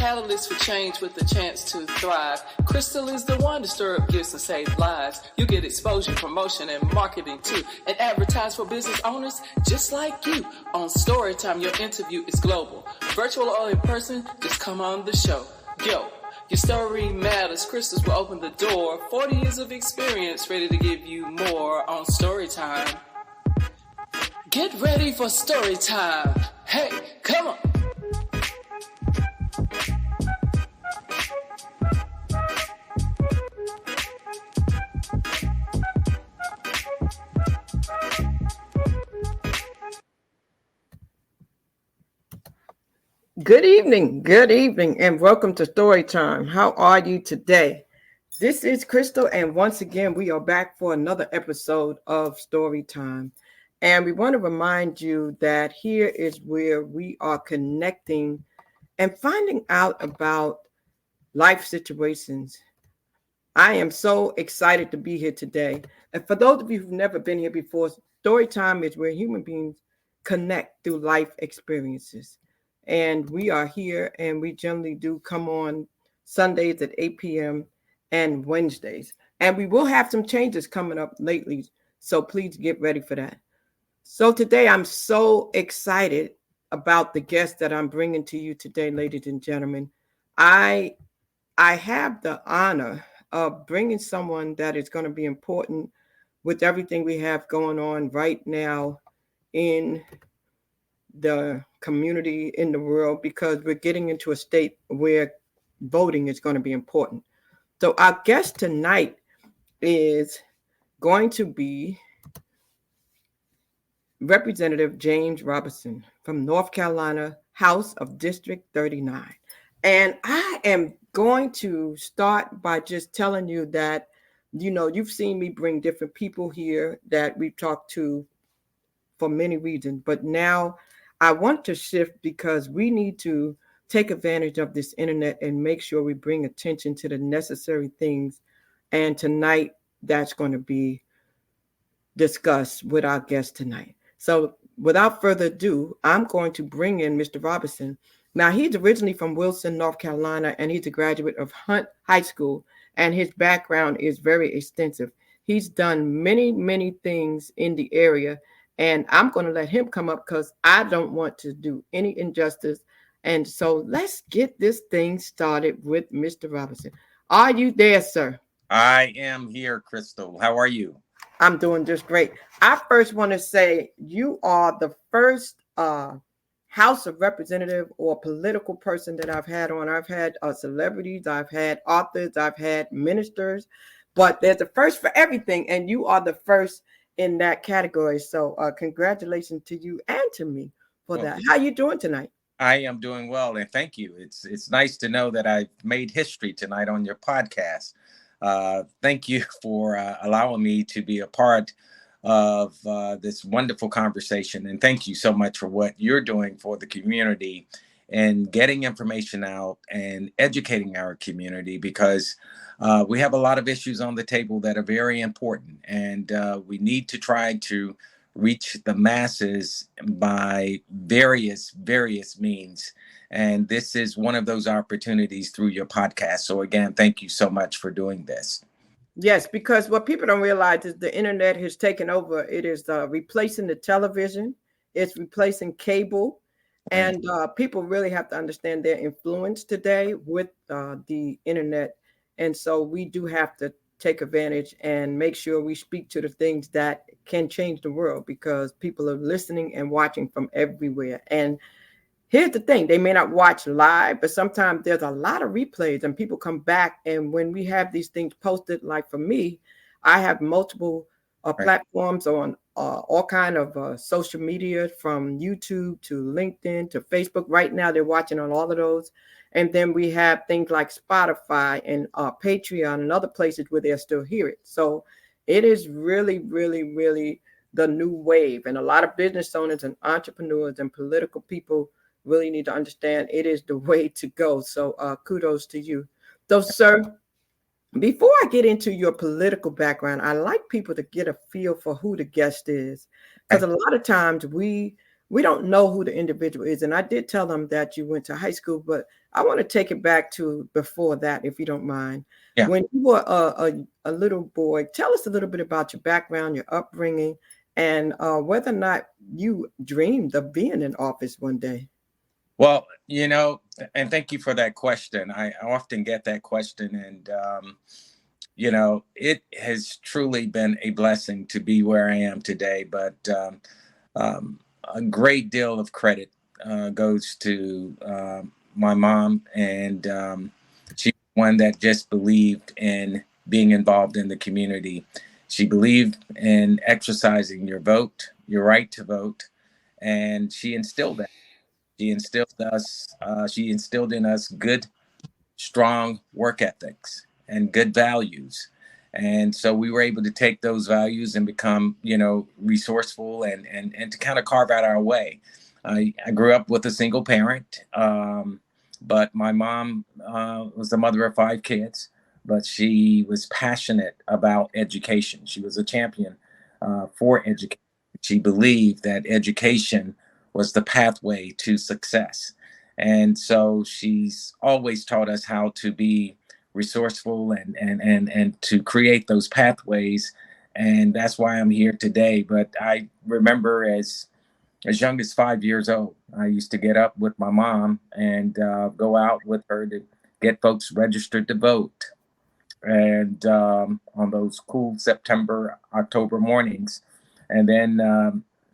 catalyst for change with the chance to thrive. Crystal is the one to stir up gifts and save lives. You get exposure, promotion, and marketing too. And advertise for business owners just like you. On Storytime, your interview is global. Virtual or in person, just come on the show. Yo, your story matters. Crystals will open the door. 40 years of experience, ready to give you more on Storytime. Get ready for Storytime. Hey, come on. Good evening, and welcome to Storytime. How are you today? This is Crystal, and once again, we are back for another episode of Storytime. And we want to remind you that here is where we are connecting and finding out about life situations. I am so excited to be here today. And for those of you who've never been here before, Storytime is where human beings connect through life experiences. And we are here, and we generally do come on Sundays at 8 p.m. and Wednesdays. And we will have some changes coming up lately, so please get ready for that. So today, I'm so excited about the guest that I'm bringing to you today, ladies and gentlemen. I have the honor of bringing someone that is going to be important with everything we have going on right now in the community, in the world, because we're getting into a state where voting is going to be important. So our guest tonight is going to be Representative James Robinson from North Carolina, House of District 39. And I am going to start by just telling you that, you've seen me bring different people here that we've talked to for many reasons, but now I want to shift because we need to take advantage of this internet and make sure we bring attention to the necessary things. And tonight, that's going to be discussed with our guest tonight. So without further ado, I'm going to bring in Mr. Robinson. Now, he's originally from Wilson, North Carolina, and he's a graduate of Hunt High School, and his background is very extensive. He's done many, many things in the area. And I'm going to let him come up because I don't want to do any injustice. And so let's get this thing started with Mr. Robinson. Are you there, sir? I am here, Crystal. How are you? I'm doing just great. I first want to say you are the first House of Representative or political person that I've had on. I've had celebrities, I've had authors, I've had ministers, but there's a first for everything. And you are the first in that category. So congratulations to you and to me for that. How you doing tonight? I am doing well, and thank you. It's nice to know that I've made history tonight on your podcast. Thank you for allowing me to be a part of this wonderful conversation. And thank you so much for what you're doing for the community and getting information out and educating our community, because we have a lot of issues on the table that are very important, and we need to try to reach the masses by various means. And this is one of those opportunities through your podcast. So again, thank you so much for doing this. Yes, because what people don't realize is the internet has taken over. It is replacing the television. It's replacing cable. And people really have to understand their influence today with the internet. And so we do have to take advantage and make sure we speak to the things that can change the world, because people are listening and watching from everywhere. And here's the thing, they may not watch live, but sometimes there's a lot of replays and people come back. And when we have these things posted, like for me, I have multiple platforms on all kind of social media, from YouTube to LinkedIn to Facebook. Right now, they're watching on all of those. And then we have things like Spotify and Patreon and other places where they'll still hear it. So it is really, really, really the new wave. And a lot of business owners and entrepreneurs and political people really need to understand it is the way to go. So kudos to you. So, sir, before I get into your political background, I like people to get a feel for who the guest is, because a lot of times we we don't know who the individual is. And I did tell them that you went to high school, but I want to take it back to before that, if you don't mind. Yeah. When you were a little boy, tell us a little bit about your background, your upbringing, and whether or not you dreamed of being in office one day. Well, and thank you for that question. I often get that question, and it has truly been a blessing to be where I am today. But a great deal of credit goes to my mom, and she's one that just believed in being involved in the community. She believed in exercising your vote, your right to vote, and she instilled that. She instilled in us good, strong work ethics and good values. And so we were able to take those values and become, resourceful and to kind of carve out our way. I grew up with a single parent, but my mom was the mother of 5 kids, but she was passionate about education. She was a champion for education. She believed that education was the pathway to success. And so she's always taught us how to be resourceful and to create those pathways. And that's why I'm here today. But I remember as young as 5 years old, I used to get up with my mom and go out with her to get folks registered to vote. And on those cool September, October mornings. And then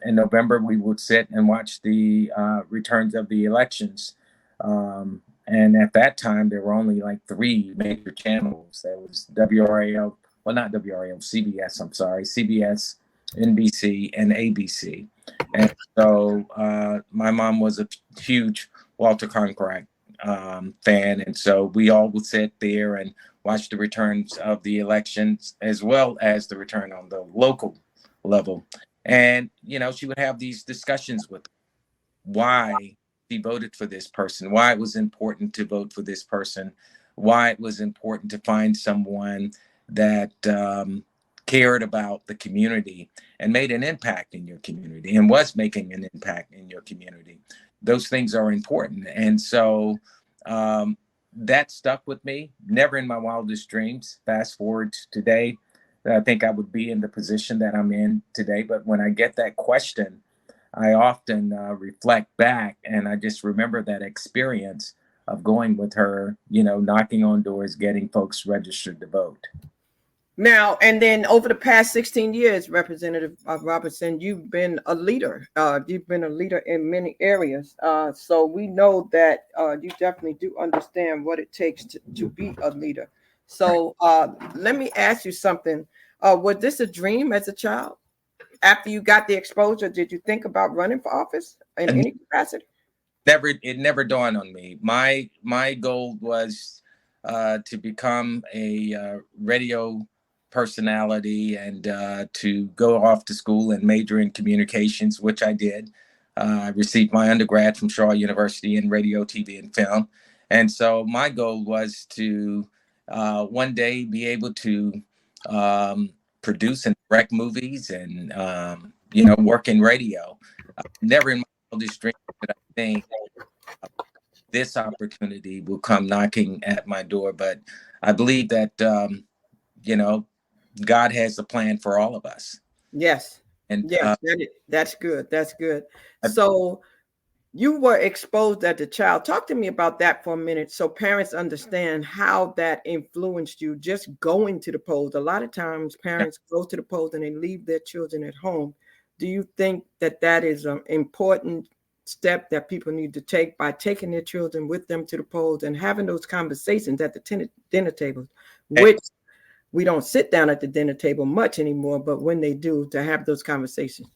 in November, we would sit and watch the returns of the elections. And at that time, there were only like 3 major channels. There was WRAL, well, not WRAL, CBS, I'm sorry, CBS, NBC, and ABC. And so my mom was a huge Walter Cronkite fan. And so we all would sit there and watch the returns of the elections as well as the return on the local level. And, she would have these discussions with why she voted for this person, why it was important to vote for this person, why it was important to find someone that cared about the community and made an impact in your community and was making an impact in your community. Those things are important. And so that stuck with me, never in my wildest dreams. Fast forward to today, I think I would be in the position that I'm in today. But when I get that question, I often reflect back and I just remember that experience of going with her, knocking on doors, getting folks registered to vote. Now, and then over the past 16 years, Representative Robertson, you've been a leader. You've been a leader in many areas. So we know that you definitely do understand what it takes to be a leader. So let me ask you something. Was this a dream as a child? After you got the exposure, did you think about running for office in any capacity? It never dawned on me. My goal was to become a radio personality and to go off to school and major in communications, which I did. I received my undergrad from Shaw University in radio, TV, and film. And so my goal was to one day be able to produce and direct movies and, work in radio. Never in my wildest dreams did I think this opportunity will come knocking at my door. But I believe that, God has a plan for all of us. Yes. And yes, that's good. That's good. So you were exposed as a child. Talk to me about that for a minute so parents understand how that influenced you just going to the polls. A lot of times parents go to the polls and they leave their children at home. Do you think that is an important step that people need to take by taking their children with them to the polls and having those conversations at the dinner tables, which we don't sit down at the dinner table much anymore, but when they do, to have those conversations?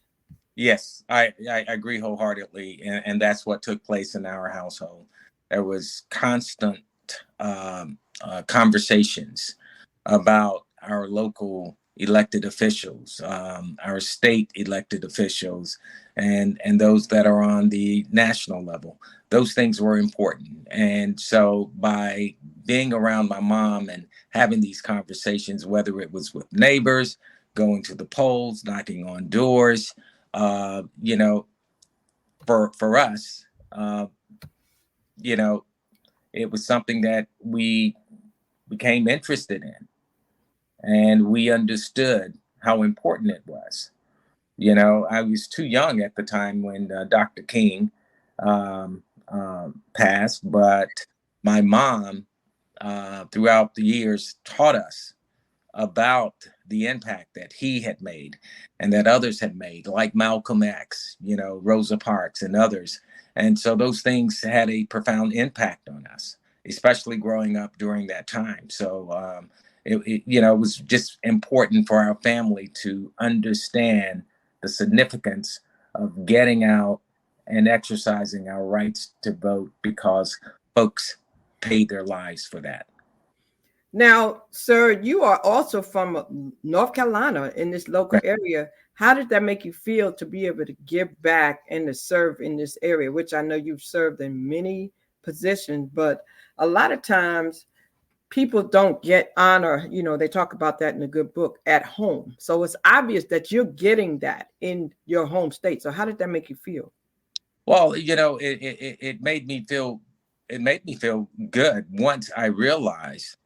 Yes, I agree wholeheartedly. And that's what took place in our household. There was constant conversations about our local elected officials, our state elected officials, and those that are on the national level. Those things were important. And so by being around my mom and having these conversations, whether it was with neighbors, going to the polls, knocking on doors, for us, you know, it was something that we became interested in, and we understood how important it was. You know, I was too young at the time when Dr. King passed, but my mom, throughout the years, taught us about the impact that he had made and that others had made, like Malcolm X, you know, Rosa Parks and others. And so those things had a profound impact on us, especially growing up during that time. So, you know, it was just important for our family to understand the significance of getting out and exercising our rights to vote, because folks paid their lives for that. Now, sir, you are also from North Carolina in this local area. How did that make you feel to be able to give back and to serve in this area, which I know you've served in many positions, but a lot of times people don't get honor. You know, they talk about that in a good book at home. So it's obvious that you're getting that in your home state. So how did that make you feel? Well, you know, it made me feel, it made me feel good once I realized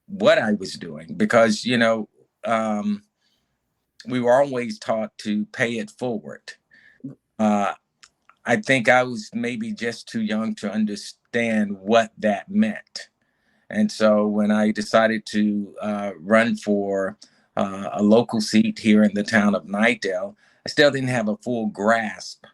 what I was doing, because, you know, we were always taught to pay it forward. I think I was maybe just too young to understand what that meant. And so when I decided to run for a local seat here in the town of Nightdale, I still didn't have a full grasp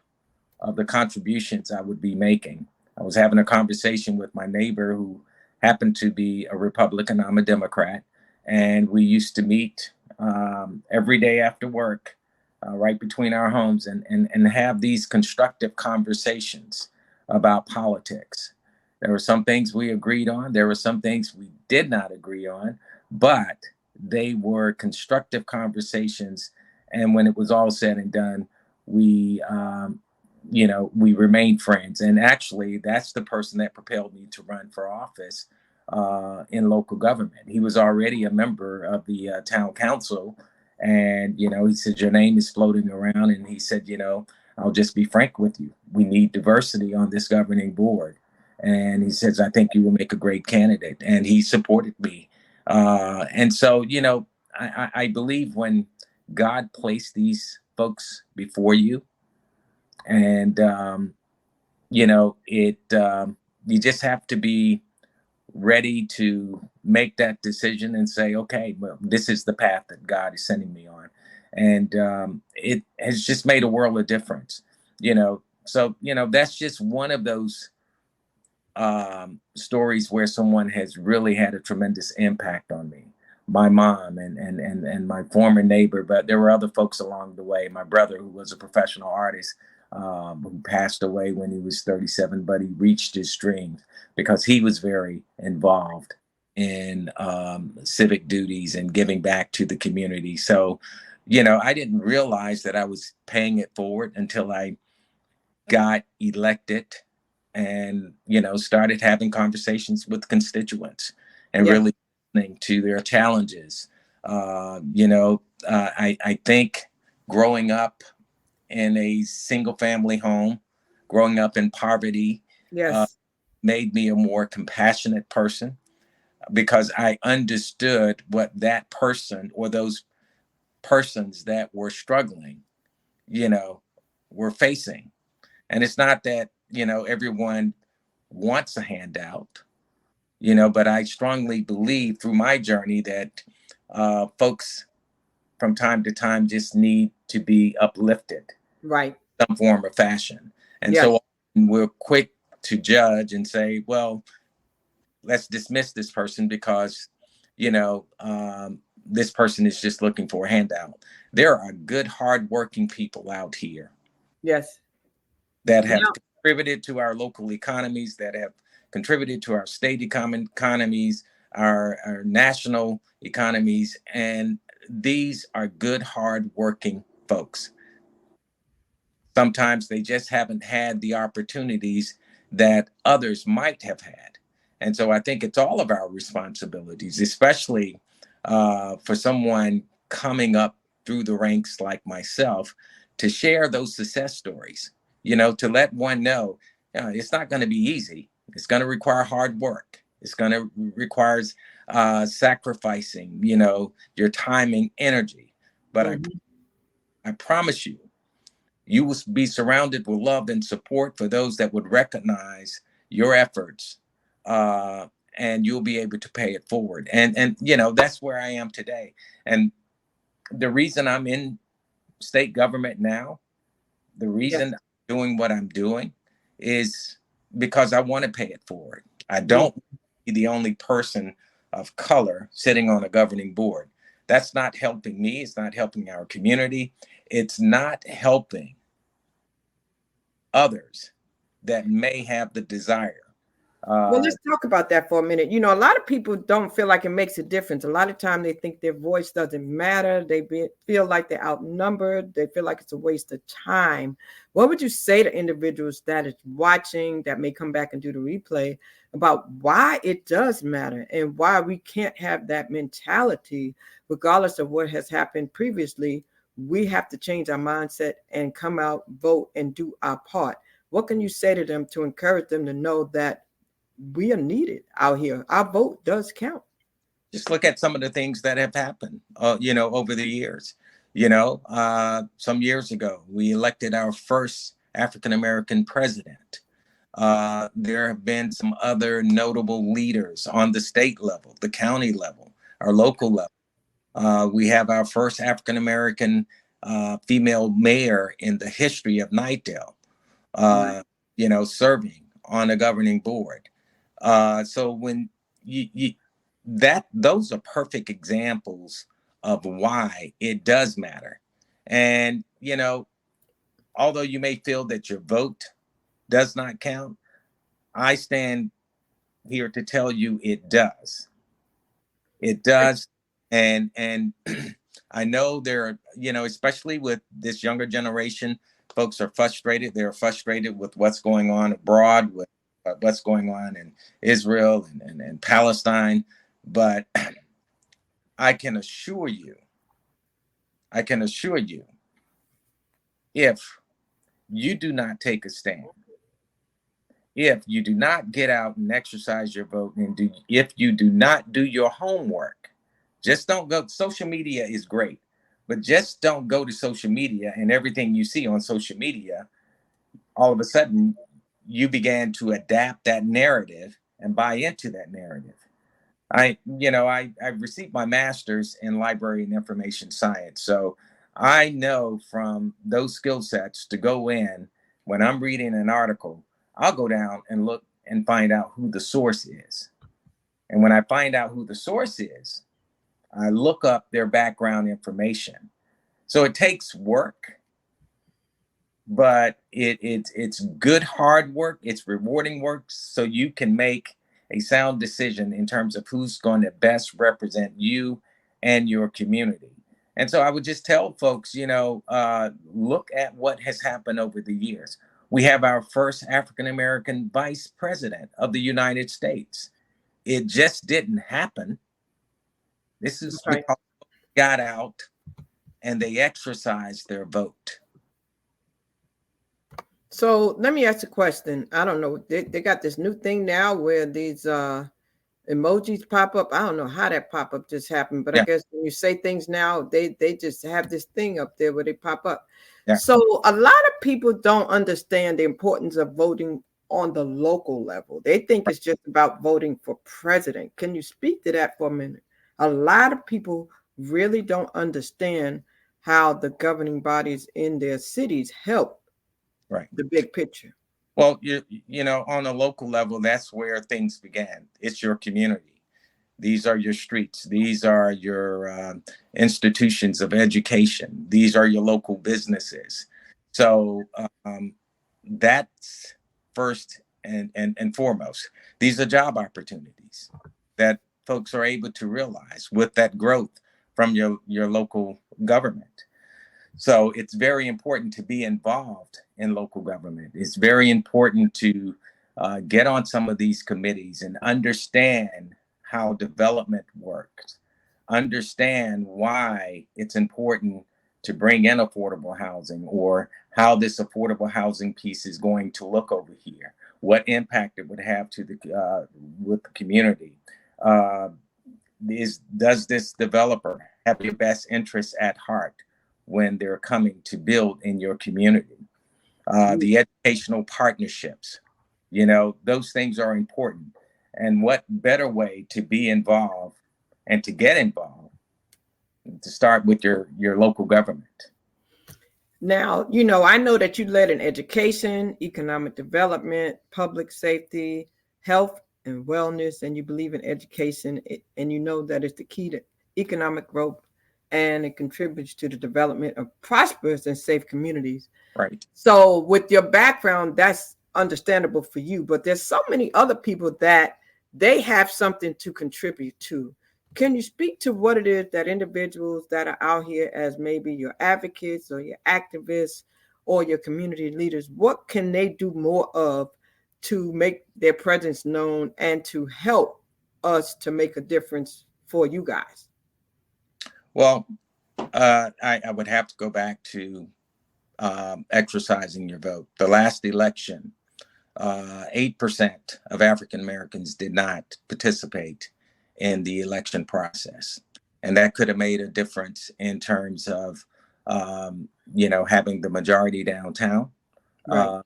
of the contributions I would be making. I was having a conversation with my neighbor who happened to be a Republican. I'm a Democrat. And we used to meet every day after work, right between our homes, and have these constructive conversations about politics. There were some things we agreed on. There were some things we did not agree on, but they were constructive conversations. And when it was all said and done, we, you know, we remained friends. And actually, that's the person that propelled me to run for office in local government. He was already a member of the town council. And, you know, he said, your name is floating around. And he said, you know, I'll just be frank with you. We need diversity on this governing board. And he says, I think you will make a great candidate. And he supported me. And so, you know, I believe when God placed these folks before you, and, you know, you just have to be ready to make that decision and say, okay, well, this is the path that God is sending me on. And it has just made a world of difference, you know. So, you know, that's just one of those stories where someone has really had a tremendous impact on me. My mom and my former neighbor, but there were other folks along the way. My brother, who was a professional artist, who passed away when he was 37, but he reached his dreams because he was very involved in civic duties and giving back to the community. So, you know, I didn't realize that I was paying it forward until I got elected and, you know, started having conversations with constituents and really listening to their challenges. You know, I think growing up in a single family home, growing up in poverty, made me a more compassionate person, because I understood what that person or those persons that were struggling, you know, were facing. And it's not that, you know, everyone wants a handout, you know, but I strongly believe through my journey that folks from time to time just need to be uplifted, right, some form or fashion. And so we're quick to judge and say, well, let's dismiss this person because, you know, this person is just looking for a handout. There are good, hardworking people out here. Yes. That have contributed to our local economies, that have contributed to our state economies, our national economies. And these are good, hardworking folks. Sometimes they just haven't had the opportunities that others might have had. And so I think it's all of our responsibilities, especially for someone coming up through the ranks like myself, to share those success stories. to let one know, it's not going to be easy. It's going to require hard work. It's going to requires sacrificing, your time and energy. But I promise you, you will be surrounded with love and support for those that would recognize your efforts, and you'll be able to pay it forward. And that's where I am today. And the reason I'm in state government now, the Yes. reason I'm doing what I'm doing is because I want to pay it forward. I Yeah. don't be the only person of color sitting on a governing board. That's not helping me. It's not helping our community. It's not helping others that may have the desire. Well, let's talk about that for a minute. A lot of people don't feel like it makes a difference. A lot of time they think their voice doesn't matter. They feel like they're outnumbered. They feel like it's a waste of time. What would you say to individuals that is watching, that may come back and do the replay, about why it does matter and why we can't have that mentality, regardless of what has happened previously? We have to change our mindset and come out, vote, and do our part. What can you say to them to encourage them to know that we are needed out here? Our vote does count. Just look at some of the things that have happened, over the years. Some years ago, we elected our first African-American president. There have been some other notable leaders on the state level, the county level, our local level. We have our first African-American female mayor in the history of Knightdale, serving on a governing board. So when those are perfect examples of why it does matter. And, although you may feel that your vote does not count, I stand here to tell you it does. It does. And I know there are, especially with this younger generation, folks are frustrated. They're frustrated with what's going on abroad, with what's going on in Israel and Palestine. But I can assure you, if you do not take a stand, if you do not get out and exercise your vote, and if you do not do your homework, just don't go. Social media is great, but just don't go to social media and everything you see on social media, all of a sudden you began to adapt that narrative and buy into that narrative. I received my master's in library and information science. So I know from those skill sets to go in, when I'm reading an article, I'll go down and look and find out who the source is. And when I find out who the source is, I look up their background information. So it takes work, but it's good hard work. It's rewarding work, so you can make a sound decision in terms of who's going to best represent you and your community. And so I would just tell folks, look at what has happened over the years. We have our first African-American vice president of the United States. It just didn't happen. This is because they got out and they exercised their vote. So let me ask a question. I don't know. They got this new thing now where these emojis pop up. I don't know how that pop up just happened, but I guess when you say things now, they just have this thing up there where they pop up. Yeah. So a lot of people don't understand the importance of voting on the local level. They think it's just about voting for president. Can you speak to that for a minute? A lot of people really don't understand how the governing bodies in their cities help the big picture. Well, on a local level, that's where things began. It's your community. These are your streets. These are your institutions of education. These are your local businesses. So that's first and foremost. These are job opportunities that folks are able to realize with that growth from your local government. So it's very important to be involved in local government. It's very important to get on some of these committees and understand how development works, understand why it's important to bring in affordable housing, or how this affordable housing piece is going to look over here, what impact it would have to the with the community. Does this developer have your best interests at heart when they're coming to build in your community? The educational partnerships, those things are important. And what better way to be involved and to get involved to start with your local government? Now, I know that you led in education, economic development, public safety, health and wellness, and you believe in education, and you know that it's the key to economic growth, and it contributes to the development of prosperous and safe communities. Right. So with your background, that's understandable for you, but there's so many other people that they have something to contribute to. Can you speak to what it is that individuals that are out here as maybe your advocates or your activists or your community leaders, what can they do more of to make their presence known and to help us to make a difference for you guys? Well, I would have to go back to exercising your vote. The last election, 8% of African Americans did not participate in the election process. And that could have made a difference in terms of, having the majority downtown. Right.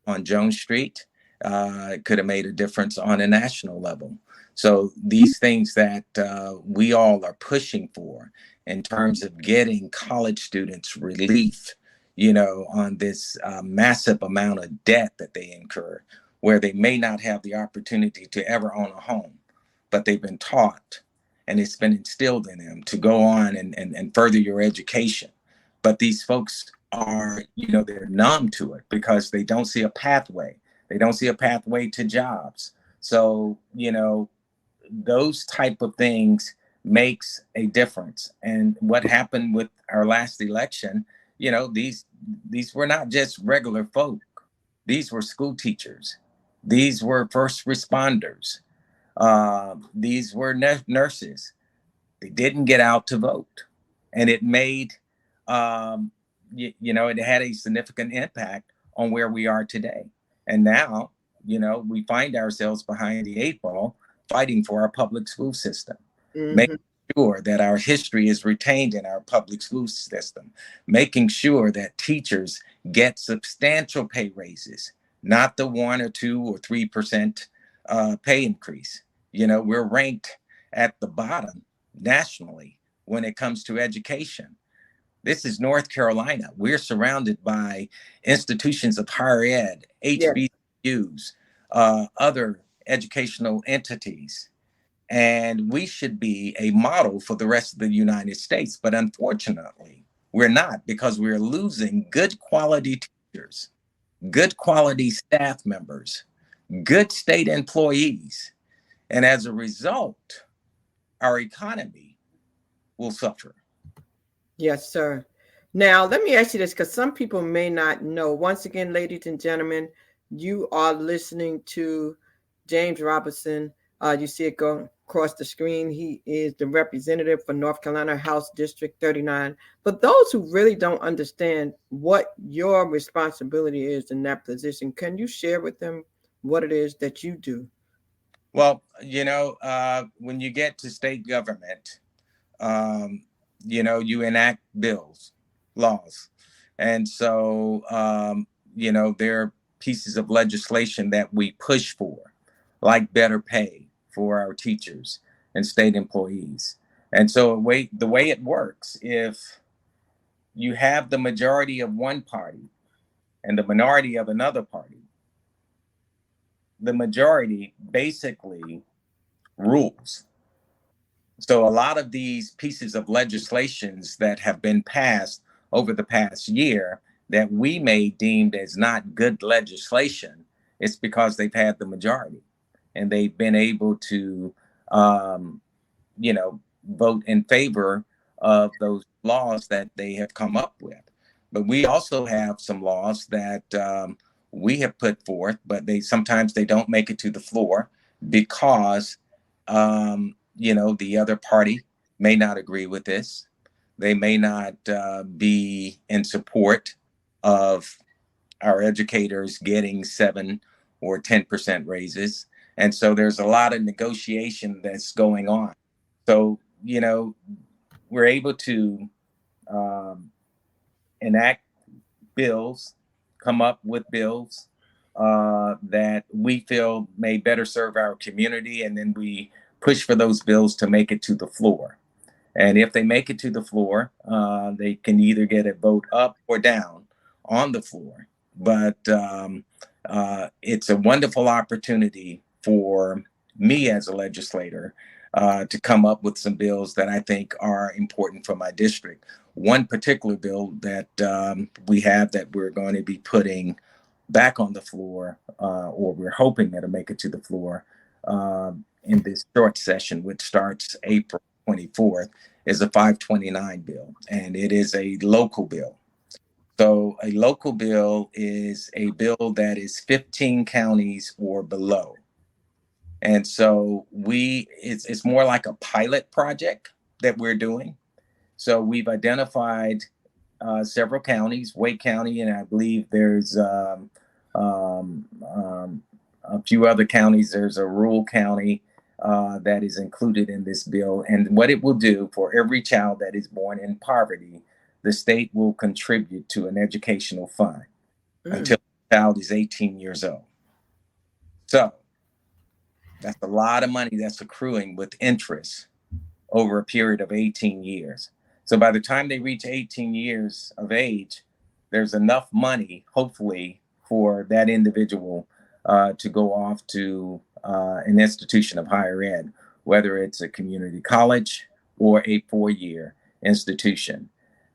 On Jones Street. It could have made a difference on a national level. So these things that we all are pushing for in terms of getting college students relief, on this massive amount of debt that they incur, where they may not have the opportunity to ever own a home, but they've been taught and it's been instilled in them to go on and further your education. But these folks are, they're numb to it because they don't see a pathway. They don't see a pathway to jobs. So, those type of things makes a difference. And what happened with our last election, these were not just regular folk. These were school teachers. These were first responders. These were nurses. They didn't get out to vote. And it made, it had a significant impact on where we are today. And now, we find ourselves behind the 8 ball fighting for our public school system, making sure that our history is retained in our public school system, making sure that teachers get substantial pay raises, not the 1 or 2 or 3% pay increase. We're ranked at the bottom nationally when it comes to education. This is North Carolina. We're surrounded by institutions of higher ed, HBCUs, other educational entities. And we should be a model for the rest of the United States. But unfortunately, we're not, because we're losing good quality teachers, good quality staff members, good state employees. And as a result, our economy will suffer. Yes, sir. Now, let me ask you this, because some people may not know. Once again, ladies and gentlemen, you are listening to James Robinson. You see it go across the screen. He is the representative for North Carolina House District 39. But those who really don't understand what your responsibility is in that position, can you share with them what it is that you do? Well, when you get to state government, you enact bills, laws. And so, there are pieces of legislation that we push for, like better pay for our teachers and state employees. And so the way it works, if you have the majority of one party and the minority of another party, the majority basically rules. So a lot of these pieces of legislations that have been passed over the past year that we may deem as not good legislation, it's because they've had the majority and they've been able to, vote in favor of those laws that they have come up with. But we also have some laws that we have put forth, but sometimes they don't make it to the floor because the other party may not agree with this. They may not be in support of our educators getting 7 or 10% raises. And so there's a lot of negotiation that's going on. So, we're able to um, enact bills, come up with bills that we feel may better serve our community, and then we push for those bills to make it to the floor. And if they make it to the floor, they can either get a vote up or down on the floor. But it's a wonderful opportunity for me as a legislator to come up with some bills that I think are important for my district. One particular bill that we have that we're going to be putting back on the floor, or we're hoping that'll make it to the floor in this short session, which starts April 24th, is a 529 bill, and it is a local bill. So a local bill is a bill that is 15 counties or below. And so it's more like a pilot project that we're doing. So we've identified several counties, Wake County, and I believe there's um, a few other counties. There's a rural county that is included in this bill. And what it will do for every child that is born in poverty, the state will contribute to an educational fund until the child is 18 years old. So that's a lot of money that's accruing with interest over a period of 18 years. So by the time they reach 18 years of age, there's enough money, hopefully, for that individual to go off to an institution of higher ed, whether it's a community college or a 4-year institution.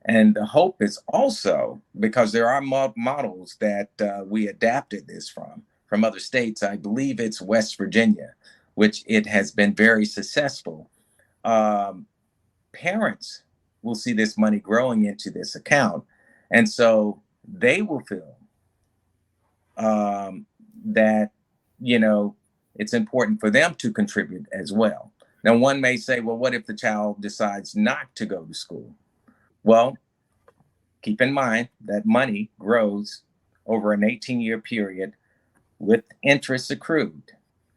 And the hope is also, because there are models that we adapted this from other states. I believe it's West Virginia, which it has been very successful. Parents will see this money growing into this account. And so they will feel that, it's important for them to contribute as well. Now, one may say, well, what if the child decides not to go to school? Well, keep in mind that money grows over an 18-year period with interest accrued.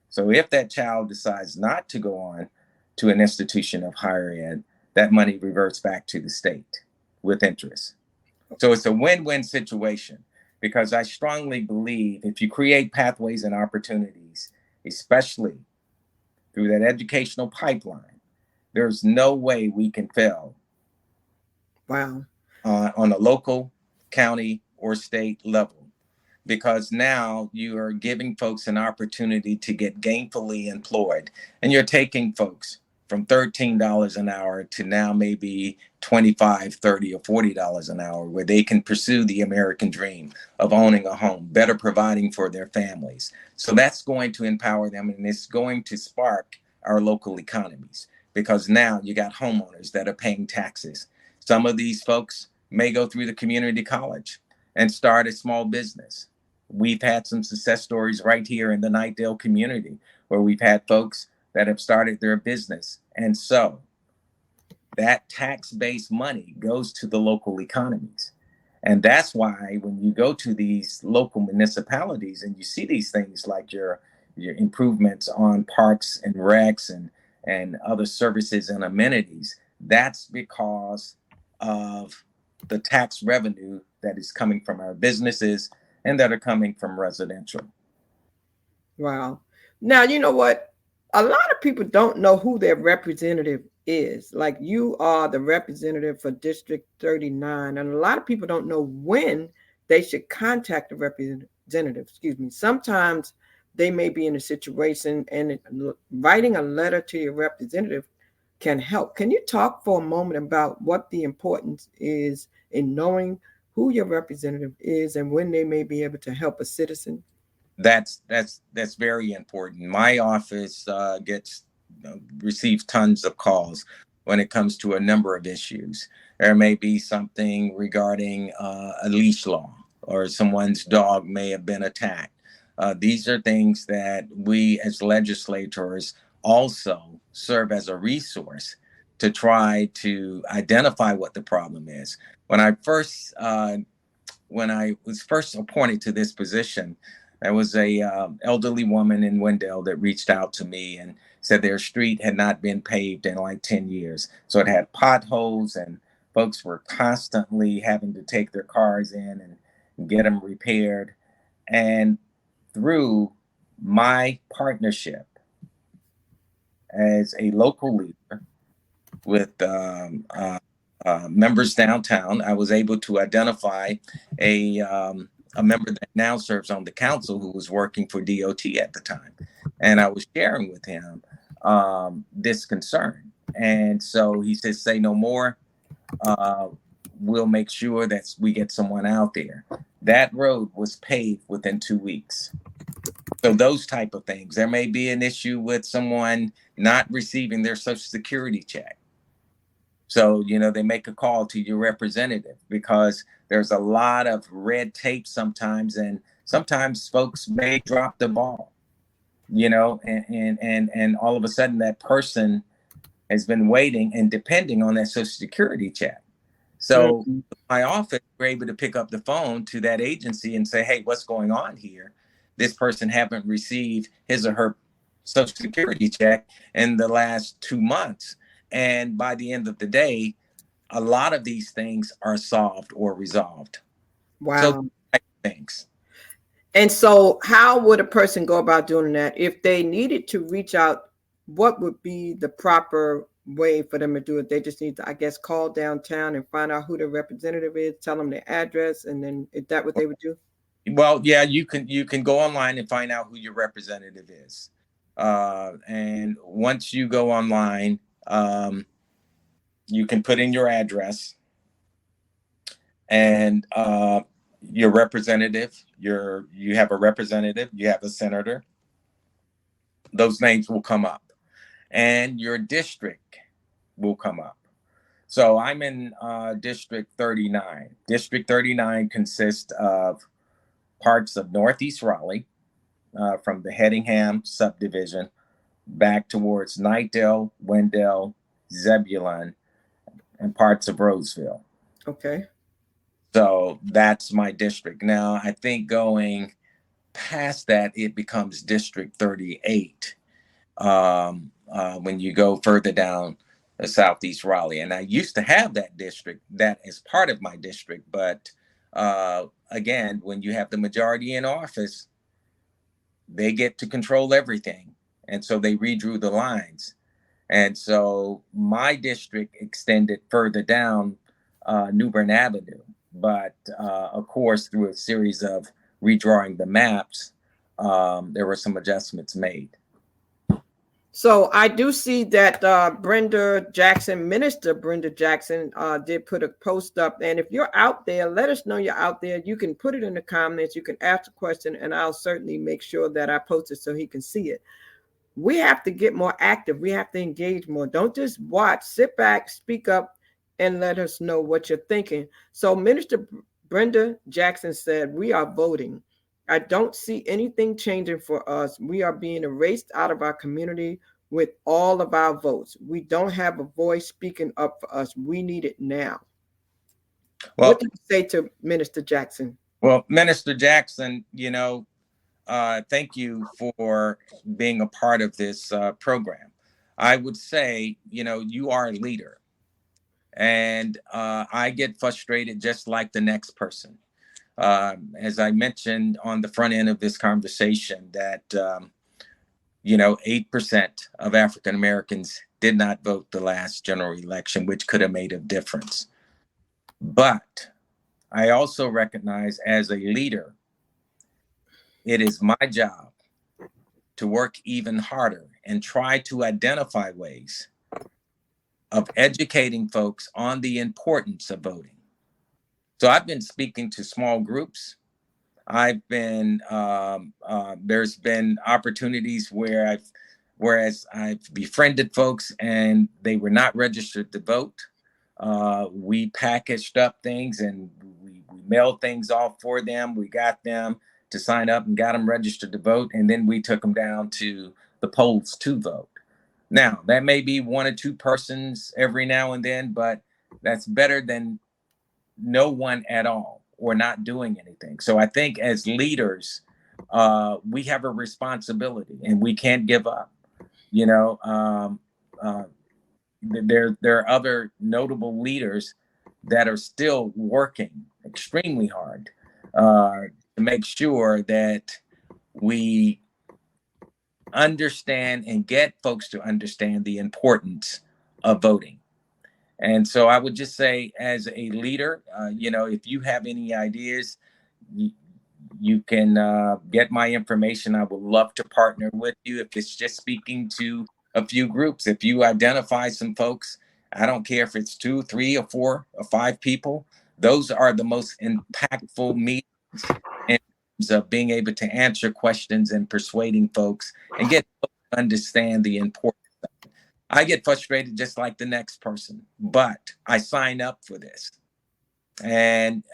So if that child decides not to go on to an institution of higher ed, that money reverts back to the state with interest. So it's a win-win situation, because I strongly believe if you create pathways and opportunities, especially through that educational pipeline, there's no way we can fail. Wow. On a local, county, or state level, because now you are giving folks an opportunity to get gainfully employed, and you're taking folks from $13 an hour to now maybe $25, $30, or $40 an hour, where they can pursue the American dream of owning a home, better providing for their families. So that's going to empower them, and it's going to spark our local economies, because now you got homeowners that are paying taxes. Some of these folks may go through the community college and start a small business. We've had some success stories right here in the Knightdale community where we've had folks that have started their business. And so that tax-based money goes to the local economies. And that's why when you go to these local municipalities and you see these things like your improvements on parks and recs and other services and amenities, that's because of the tax revenue that is coming from our businesses and that are coming from residential. Wow. Now, you know what? A lot of people don't know who their representative is. Like, you are the representative for District 39, and a lot of people don't know when they should contact the representative. Sometimes they may be in a situation, and writing a letter to your representative can help. Can you talk for a moment about what the importance is in knowing who your representative is and when they may be able to help a citizen? That's very important. My office receives tons of calls when it comes to a number of issues. There may be something regarding a leash law, or someone's dog may have been attacked. These are things that we as legislators also serve as a resource to try to identify what the problem is. When I was first appointed to this position, there was a elderly woman in Wendell that reached out to me and said their street had not been paved in like 10 years. So it had potholes, and folks were constantly having to take their cars in and get them repaired. And through my partnership as a local leader with members downtown, I was able to identify a member that now serves on the council who was working for DOT at the time. And I was sharing with him this concern. And so he said, say no more. We'll make sure that we get someone out there. That road was paved within 2 weeks. So those type of things. There may be an issue with someone not receiving their Social Security check. So, they make a call to your representative because there's a lot of red tape sometimes, and sometimes folks may drop the ball, and all of a sudden that person has been waiting and depending on that Social Security check. So my office were able to pick up the phone to that agency and say, hey, what's going on here? This person haven't received his or her Social Security check in the last 2 months. And by the end of the day, a lot of these things are solved or resolved. Wow. So, thanks. And so how would a person go about doing that? If they needed to reach out, what would be the proper way for them to do it? They just need to, I guess, call downtown and find out who the representative is, tell them their address, and then is that what they would do? Well, yeah, you can go online and find out who your representative is. And once you go online, you can put in your address and your representative, you have a representative, you have a senator, those names will come up, and your district will come up. So I'm in District 39. District 39 consists of parts of Northeast Raleigh, from the Hedingham subdivision back towards Knightdale, Wendell, Zebulon, and parts of Roseville. Okay. So that's my district. Now, I think going past that, it becomes District 38 when you go further down Southeast Raleigh. And I used to have that district, that is part of my district. But again, when you have the majority in office, they get to control everything. And so they redrew the lines. And so my district extended further down New Bern Avenue. But of course, through a series of redrawing the maps, there were some adjustments made. So I do see that Minister Brenda Jackson did put a post up. And if you're out there, let us know you're out there. You can put it in the comments. You can ask a question, and I'll certainly make sure that I post it so he can see it. We have to get more active. We have to engage more. Don't just watch. Sit back, speak up, and let us know what you're thinking. So Minister Brenda Jackson said, we are voting. I don't see anything changing for us. We are being erased out of our community with all of our votes. We don't have a voice speaking up for us. We need it now. Well, what do you say to Minister Jackson? Well, Minister Jackson, thank you for being a part of this program. I would say, you are a leader. And I get frustrated just like the next person. As I mentioned on the front end of this conversation, that 8% of African Americans did not vote the last general election, which could have made a difference. But I also recognize as a leader, it is my job to work even harder and try to identify ways of educating folks on the importance of voting. So I've been speaking to small groups. I've been, there's been opportunities whereas I've befriended folks and they were not registered to vote. We packaged up things and we mailed things off for them. We got them to sign up and got them registered to vote. And then we took them down to the polls to vote. Now, that may be one or two persons every now and then, but that's better than no one at all or not doing anything. So I think as leaders, we have a responsibility and we can't give up. You know, there are other notable leaders that are still working extremely hard to make sure that we understand and get folks to understand the importance of voting. And so I would just say, as a leader, if you have any ideas, you can get my information. I would love to partner with you if it's just speaking to a few groups. If you identify some folks, I don't care if it's 2, 3, or 4 or 5 people. Those are the most impactful meetings in terms of being able to answer questions and persuading folks and get folks to understand the importance. I get frustrated just like the next person, but I sign up for this. And,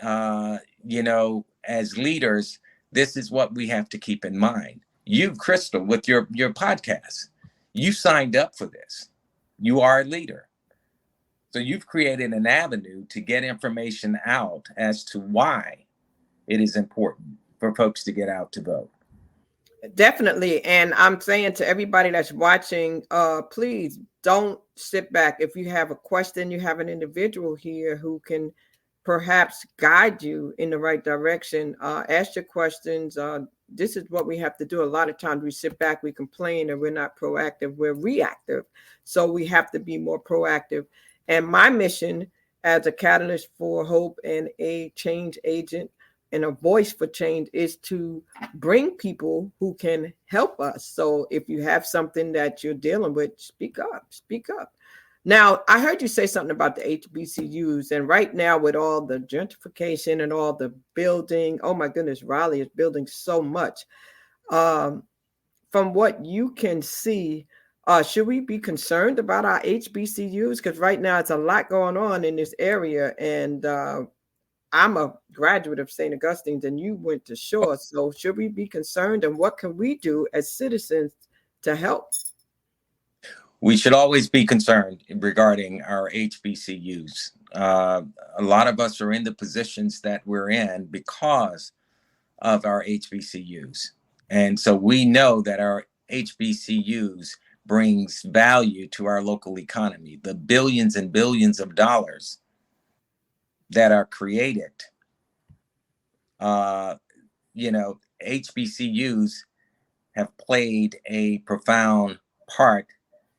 as leaders, this is what we have to keep in mind. You, Crystal, with your podcast, you signed up for this. You are a leader. So you've created an avenue to get information out as to why it is important for folks to get out to vote. Definitely. And I'm saying to everybody that's watching, please don't sit back. If you have a question, you have an individual here who can perhaps guide you in the right direction. Ask your questions. This is what we have to do. A lot of times we sit back, we complain, and we're not proactive, we're reactive. So we have to be more proactive. And my mission as a catalyst for hope and a change agent and a voice for change is to bring people who can help us. So if you have something that you're dealing with, speak up, speak up. Now, I heard you say something about the HBCUs, and right now with all the gentrification and all the building, oh my goodness, Raleigh is building so much. From what you can see, should we be concerned about our HBCUs? Because right now it's a lot going on in this area, and I'm a graduate of St. Augustine's and you went to Shore. So should we be concerned, and what can we do as citizens to help? We should always be concerned regarding our HBCUs. A lot of us are in the positions that we're in because of our HBCUs. And so we know that our HBCUs brings value to our local economy. The billions and billions of dollars that are created, HBCUs have played a profound part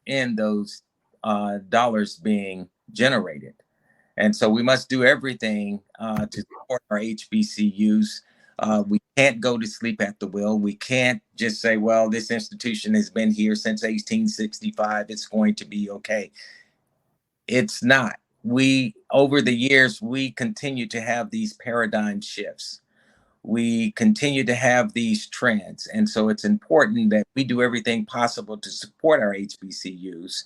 in those dollars being generated. And so we must do everything to support our HBCUs. We can't go to sleep at the wheel. We can't just say, well, this institution has been here since 1865. It's going to be okay. It's not. Over the years, we continue to have these paradigm shifts. We continue to have these trends. And so it's important that we do everything possible to support our HBCUs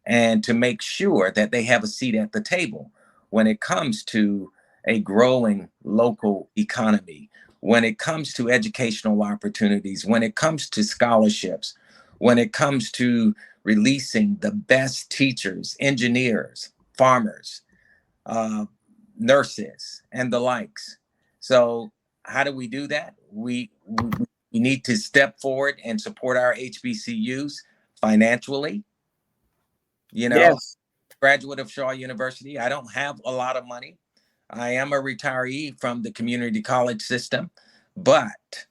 and to make sure that they have a seat at the table when it comes to a growing local economy, when it comes to educational opportunities, when it comes to scholarships, when it comes to releasing the best teachers, engineers, farmers, nurses, and the likes. So how do we do that? We need to step forward and support our HBCUs financially. Yes. Graduate of Shaw University. I don't have a lot of money. I am a retiree from the community college system, but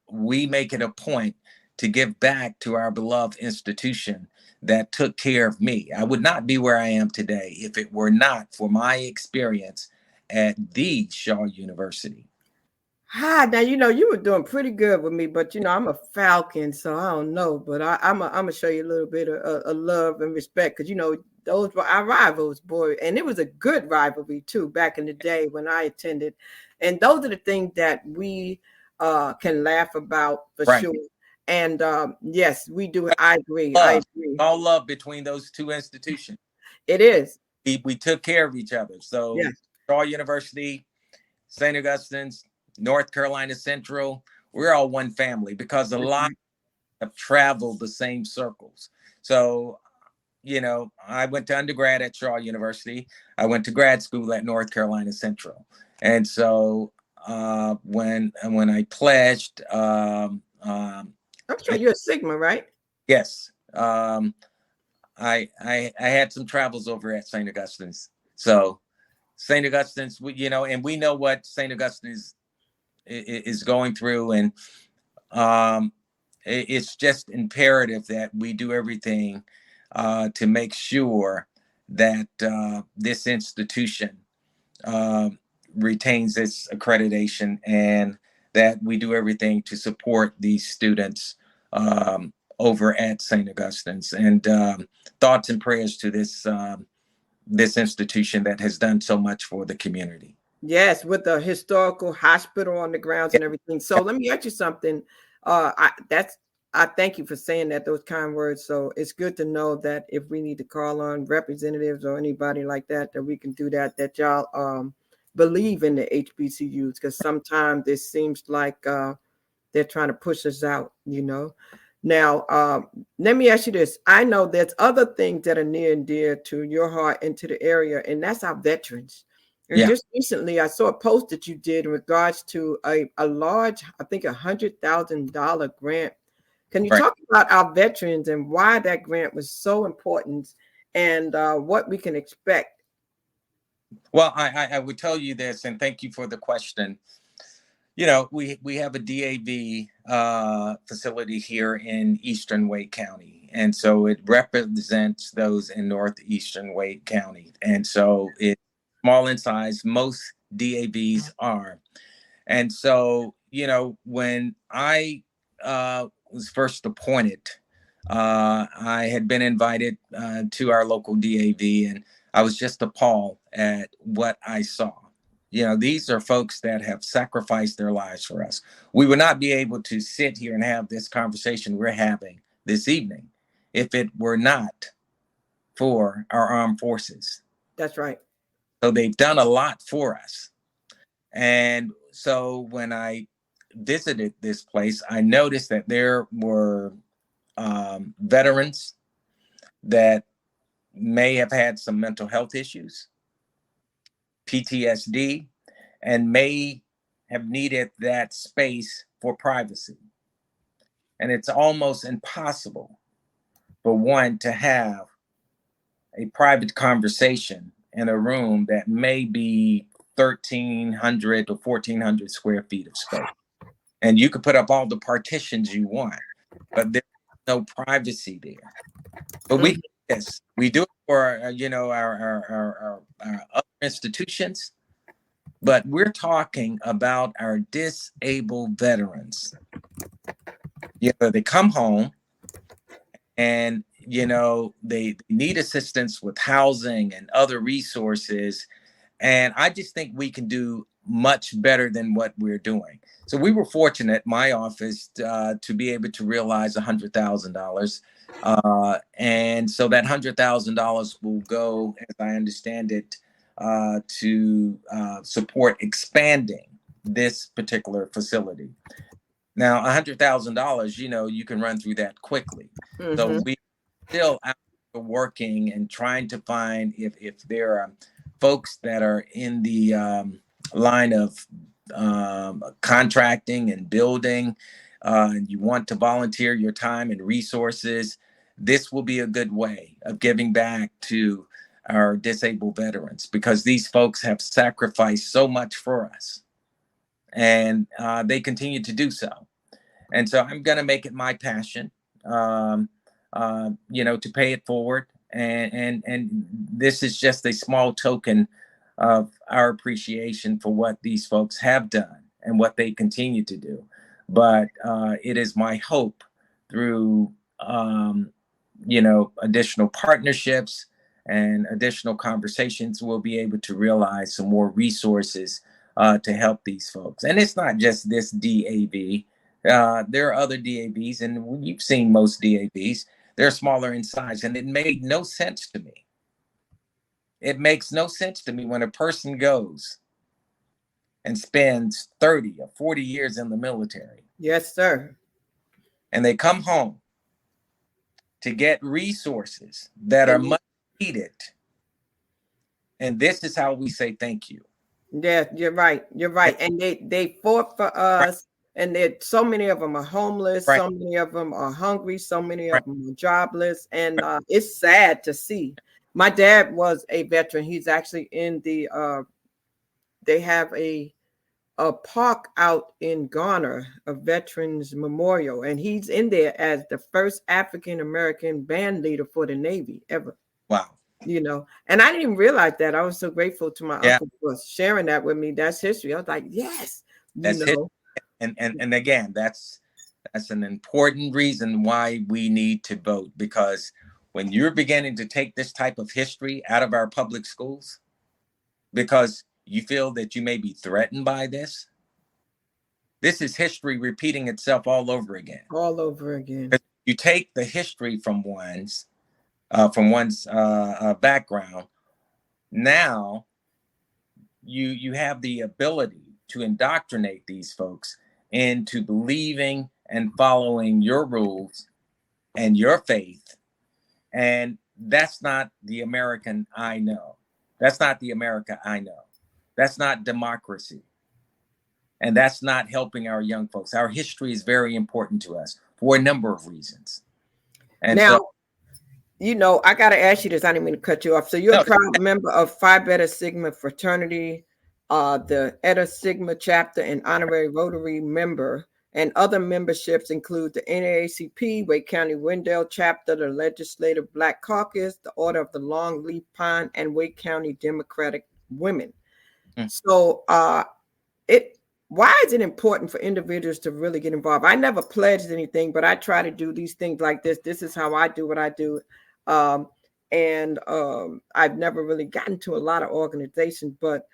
we make it a point to give back to our beloved institution that took care of me. I would not be where I am today if it were not for my experience at the Shaw University. Now, you were doing pretty good with me, but, I'm a Falcon, so I don't know. But I'm going to show you a little bit of love and respect because, those were our rivals, boy. And it was a good rivalry, too, back in the day when I attended. And those are the things that we can laugh about for sure. And yes, we do. I agree. All love between those two institutions. It is. We took care of each other. So yes. Shaw University, St. Augustine's, North Carolina Central, we're all one family because a lot have traveled the same circles. So, I went to undergrad at Shaw University. I went to grad school at North Carolina Central. And so when I pledged, I'm sure you're a Sigma, right? yes, I had some travels over at St. Augustine's. So St. Augustine's, and we know what St. Augustine is going through, and it's just imperative that we do everything to make sure that this institution uh, retains its accreditation, and that we do everything to support these students over at St. Augustine's. And thoughts and prayers to this institution that has done so much for the community. Yes, with the historical hospital on the grounds and everything. So let me ask you something. I thank you for saying that, those kind words. So it's good to know that if we need to call on representatives or anybody like that, that we can do that. That y'all believe in the HBCUs, because sometimes it seems like they're trying to push us out. Now, let me ask you this. I know there's other things that are near and dear to your heart and to the area, and that's our veterans. And just recently, I saw a post that you did in regards to a large, I think $100,000 grant. Can you talk about our veterans and why that grant was so important, and what we can expect? Well, I would tell you this, and thank you for the question. We have a DAV facility here in Eastern Wake County, and so it represents those in Northeastern Wake County. And so it's small in size. Most DAVs are. And so, when I was first appointed, I had been invited to our local DAV, and I was just appalled at what I saw. These are folks that have sacrificed their lives for us. We would not be able to sit here and have this conversation we're having this evening if it were not for our armed forces. That's right. So they've done a lot for us. And so when I visited this place, I noticed that there were veterans that may have had some mental health issues, PTSD, and may have needed that space for privacy. And it's almost impossible for one to have a private conversation in a room that may be 1,300 to 1,400 square feet of space. And you could put up all the partitions you want, but there's no privacy there. But we do it for our other institutions, but we're talking about our disabled veterans. They come home and they need assistance with housing and other resources, and I just think we can do much better than what we're doing. So we were fortunate, my office, to be able to realize $100,000. And so that $100,000 will go, as I understand it, to support expanding this particular facility. Now, $100,000, you can run through that quickly. Mm-hmm. So we still out working and trying to find if there are folks that are in the line of contracting and building, and you want to volunteer your time and resources, this will be a good way of giving back to our disabled veterans, because these folks have sacrificed so much for us, and they continue to do so. And so I'm going to make it my passion, to pay it forward. And this is just a small token of our appreciation for what these folks have done and what they continue to do. But it is my hope through, additional partnerships and additional conversations, we'll be able to realize some more resources to help these folks. And it's not just this DAV. There are other DAVs, and you've seen most DAVs. They're smaller in size, and it made no sense to me. It makes no sense to me when a person goes and spends 30 or 40 years in the military. Yes, sir. And they come home to get resources that are much needed. And this is how we say thank you. Yeah, you're right. You're right. And they fought for Right, us. And so many of them are homeless. right, So many of them are hungry. So many right. of them are jobless. And it's sad to see. My dad was a veteran. He's actually in the they have a park out in Garner, a veterans memorial, and he's in there as the first African American band leader for the Navy ever. Wow. And I didn't even realize that. I was so grateful to my Yeah, uncle for sharing that with me. That's history. I was like, yes, that's it. And again, that's an important reason why we need to vote, because when you're beginning to take this type of history out of our public schools because you feel that you may be threatened by this is history repeating itself all over again. All over again. You take the history from one's background. Now you have the ability to indoctrinate these folks into believing and following your rules and your faith. And that's not the American I know. That's not the America I know. That's not democracy. And that's not helping our young folks. Our history is very important to us for a number of reasons. And now, so, I got to ask you this. I didn't mean to cut you off. So you're a proud member of Phi Beta Sigma fraternity, the Eta Sigma chapter, and honorary Rotary member. And other memberships include the NAACP, Wake County Wendell chapter, the Legislative Black Caucus, the Order of the Long Leaf Pine, and Wake County Democratic Women. So why is it important for individuals to really get involved? I never pledged anything, but I try to do these things like this. This is how I do what I do. I've never really gotten to a lot of organizations, but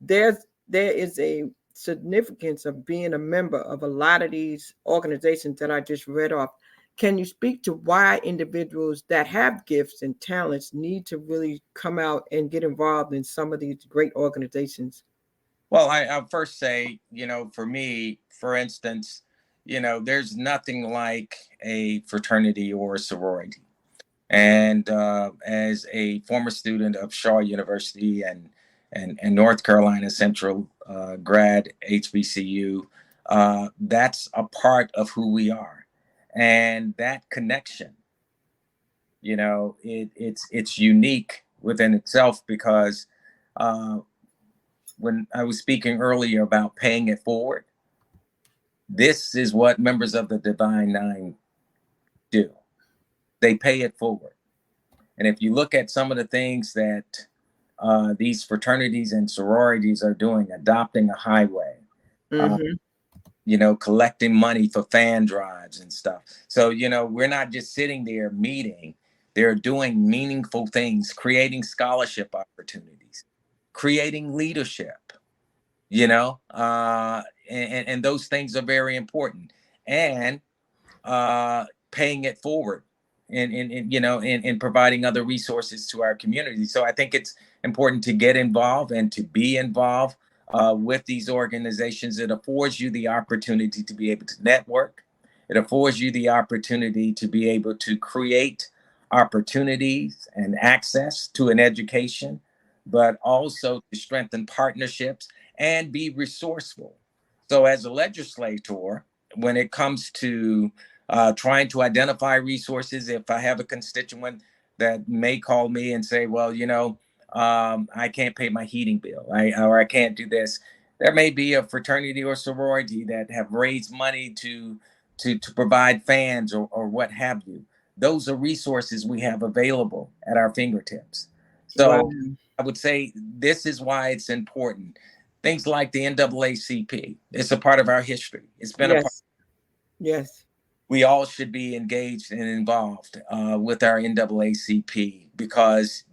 there is a significance of being a member of a lot of these organizations that I just read off. Can you speak to why individuals that have gifts and talents need to really come out and get involved in some of these great organizations? Well, I'll first say, for me, for instance, there's nothing like a fraternity or a sorority. And as a former student of Shaw University and North Carolina Central grad HBCU, that's a part of who we are. And that connection, it's unique within itself because when I was speaking earlier about paying it forward, this is what members of the Divine Nine do. They pay it forward. And if you look at some of the things that these fraternities and sororities are doing, adopting a highway, collecting money for fan drives and stuff. So, we're not just sitting there meeting. They're doing meaningful things, creating scholarship opportunities, creating leadership, and those things are very important. And paying it forward in providing other resources to our community. So I think it's important to get involved and to be involved with these organizations. It affords you the opportunity to be able to network. It affords you the opportunity to be able to create opportunities and access to an education, but also to strengthen partnerships and be resourceful. So as a legislator, when it comes to trying to identify resources, if I have a constituent that may call me and say, well, I can't pay my heating bill, or I can't do this. There may be a fraternity or sorority that have raised money to provide fans or what have you. Those are resources we have available at our fingertips. So Wow. I would say this is why it's important. Things like the NAACP, it's a part of our history. It's been a part. Yes. We all should be engaged and involved with our NAACP because,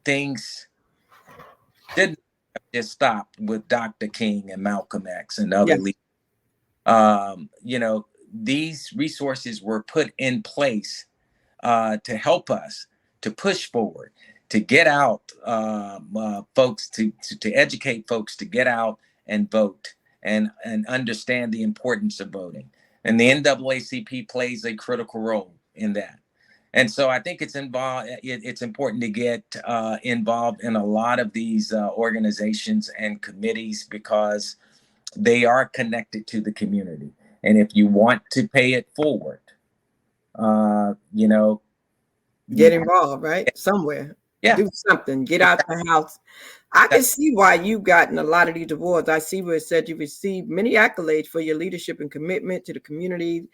things didn't just stop with Dr. King and Malcolm X and other leaders. These resources were put in place to help us to push forward, to get out folks, to educate folks to get out and vote and understand the importance of voting. And the NAACP plays a critical role in that. And so I think it's involved. It's important to get involved in a lot of these organizations and committees because they are connected to the community. And if you want to pay it forward, you know, Get you involved, right? Somewhere. yeah, Do something. Get out the house. I can see why you've gotten a lot of these awards. I see where it said you received many accolades for your leadership and commitment to the community.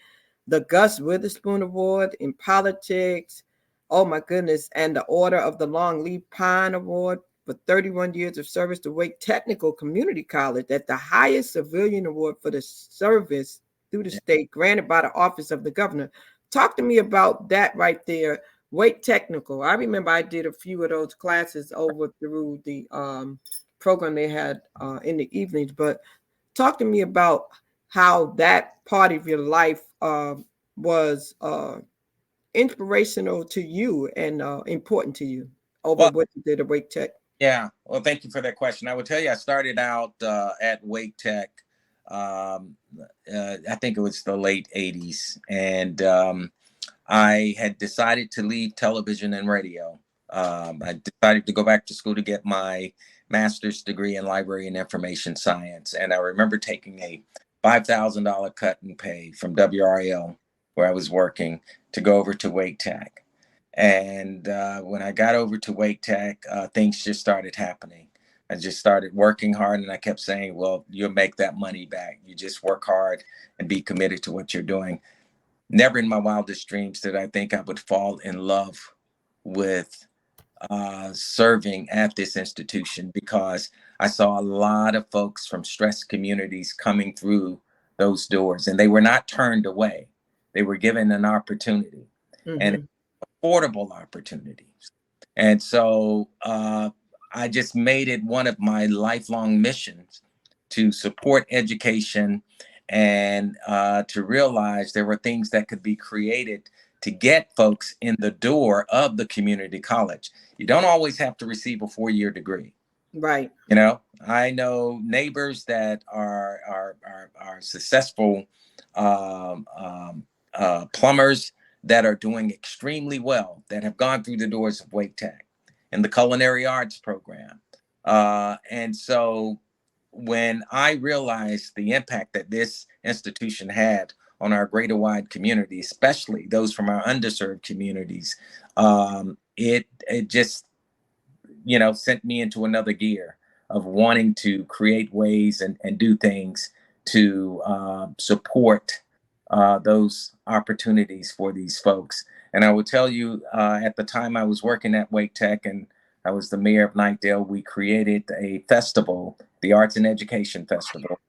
The Gus Witherspoon Award in politics. Oh my goodness. And the Order of the Longleaf Pine Award for 31 years of service to Wake Technical Community College at the highest civilian award for the service through the state granted by the office of the governor. Talk to me about that right there. Wake Technical. I remember I did a few of those classes over through the program they had in the evenings. But talk to me about how that part of your life was inspirational to you and important to you over well, what you did at Wake Tech. yeah. Well, thank you for that question. I would tell you, I started out at Wake Tech. I think it was the late '80s, and I had decided to leave television and radio. I decided to go back to school to get my master's degree in library and information science. And I remember taking a $5,000 cut in pay from WRAL, where I was working, to go over to Wake Tech. And when I got over to Wake Tech, things just started happening. I just started working hard, and I kept saying, well, you'll make that money back. You just work hard and be committed to what you're doing. Never in my wildest dreams did I think I would fall in love with serving at this institution, because I saw a lot of folks from stressed communities coming through those doors, and they were not turned away. They were given an opportunity, and affordable opportunities. And so I just made it one of my lifelong missions to support education and to realize there were things that could be created to get folks in the door of the community college. You don't always have to receive a 4-year degree. Right. You know, I know neighbors that are successful plumbers that are doing extremely well, that have gone through the doors of Wake Tech in the culinary arts program. And so when I realized the impact that this institution had on our greater wide community, especially those from our underserved communities, it just, you know, sent me into another gear of wanting to create ways and do things to support those opportunities for these folks. And I will tell you, at the time I was working at Wake Tech and I was the mayor of Knightdale, we created a festival, the Arts and Education Festival.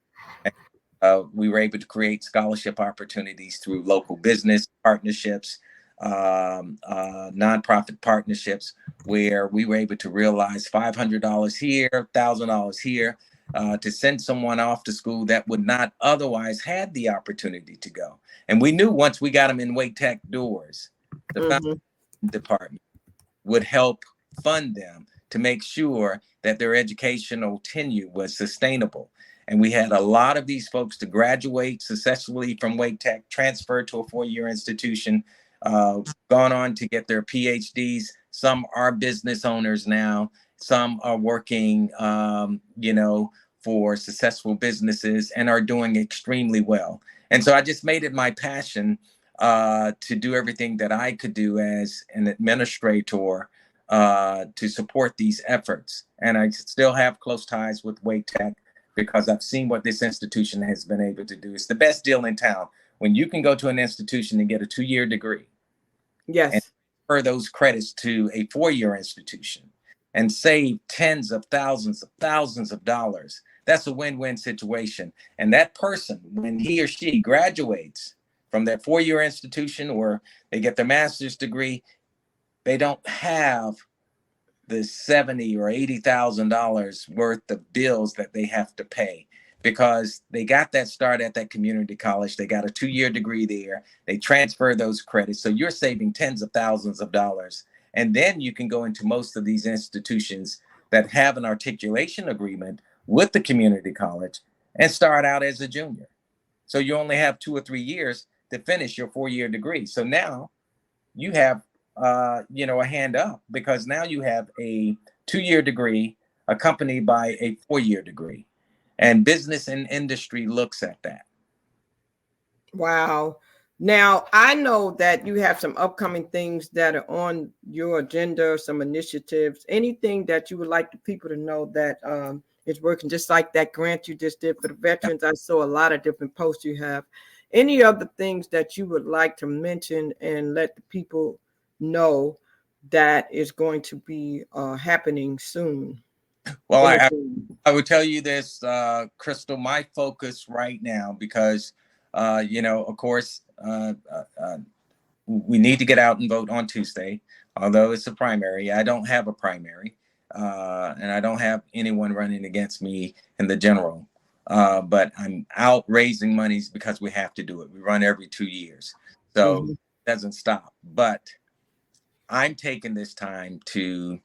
We were able to create scholarship opportunities through local business partnerships, nonprofit partnerships, where we were able to realize $500 here, $1,000 here, to send someone off to school that would not otherwise had the opportunity to go. And we knew once we got them in Wake Tech doors, the foundation department would help fund them to make sure that their educational tenure was sustainable. And we had a lot of these folks to graduate successfully from Wake Tech, transfer to a 4-year institution, gone on to get their PhDs. Some are business owners now. Some are working, you know, for successful businesses and are doing extremely well. And so I just made it my passion to do everything that I could do as an administrator to support these efforts. And I still have close ties with Wake Tech because I've seen what this institution has been able to do. It's the best deal in town. When you can go to an institution and get a 2-year degree, yes, and transfer those credits to a 4-year institution and save tens of thousands of dollars, that's a win-win situation. And that person, when he or she graduates from that 4-year institution or they get their master's degree, they don't have the $70,000 or $80,000 worth of bills that they have to pay because they got that start at that community college. They got a 2-year degree there. They transfer those credits. So you're saving tens of thousands of dollars. And then you can go into most of these institutions that have an articulation agreement with the community college and start out as a junior. So you only have 2 or 3 years to finish your 4-year degree. So now you have a hand up, because now you have a 2-year degree accompanied by a 4-year degree, and business and industry looks at that. Wow. Now, I know that you have some upcoming things that are on your agenda, some initiatives, anything that you would like the people to know that is working, just like that grant you just did for the veterans. I saw a lot of different posts you have. Any other things that you would like to mention and let the people know that is going to be happening soon? Well, I would tell you this, Crystal, my focus right now, because, of course, we need to get out and vote on Tuesday, although it's a primary. I don't have a primary, and I don't have anyone running against me in the general. But I'm out raising monies because we have to do it. We run every 2 years, so it doesn't stop. But I'm taking this time to